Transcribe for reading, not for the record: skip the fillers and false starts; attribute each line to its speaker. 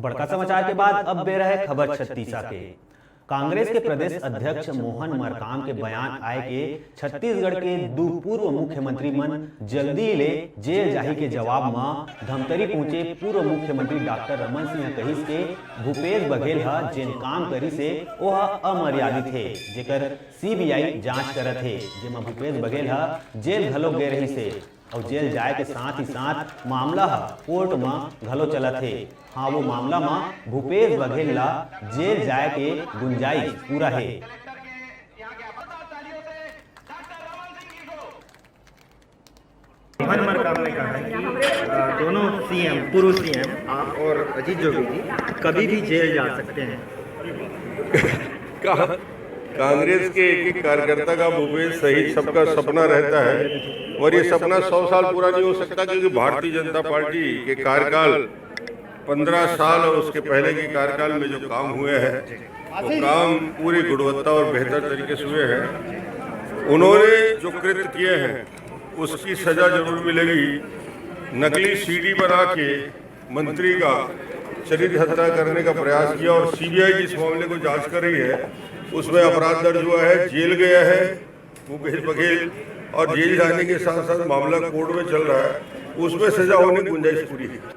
Speaker 1: बड़का समाचार के बाद अब बेर है खबर छत्तीसा के। कांग्रेस के प्रदेश अध्यक्ष मोहन मरकाम के बयान आए के छत्तीसगढ़ के दो पूर्व मुख्यमंत्री मन जल्दी ले जेल जाही के जवाब में धमतरी पहुंचे पूर्व मुख्यमंत्री डॉक्टर रमन सिंह कहिस के भूपेश बघेल ह जेन काम करी से वह अमर्यादित है, जेकर सीबीआई जांच करत है, जेमा भूपेश बघेल ह जेल घलो गए रही से और जेल जाए के साथ ही साथ मामला कोर्ट में घलो चलत है। हाँ, वो मामला में भूपेश बघेल ला जेल जाए के गुंजाइश पूरा है।
Speaker 2: मोहन मरकाम ने कहा है कि दोनों सीएम, पूर्व सीएम आप और अजीत जोगी जी कभी भी जेल जा सकते हैं।
Speaker 3: कांग्रेस के एक कार्यकर्ता का भूपेश सहित सबका सपना रहता है और ये सपना 100 साल पूरा नहीं हो सकता, क्योंकि भारतीय जनता पार्टी के कार्यकाल 15 साल और उसके पहले के कार्यकाल में जो काम हुए हैं वो काम पूरी गुणवत्ता और बेहतर तरीके से हुए हैं। उन्होंने जो कृत्य किए हैं उसकी सजा जरूर मिलेगी। नकली सीडी बना के मंत्री का चरित्र हत्या करने का प्रयास किया और सीबीआई जिस मामले को जांच कर रही है उसमें अपराध दर्ज हुआ है, जेल गया है भूपेश बघेल और जेल जाने के साथ साथ मामला कोर्ट में चल रहा है, उसमें सजा होने की गुंजाइश पूरी है।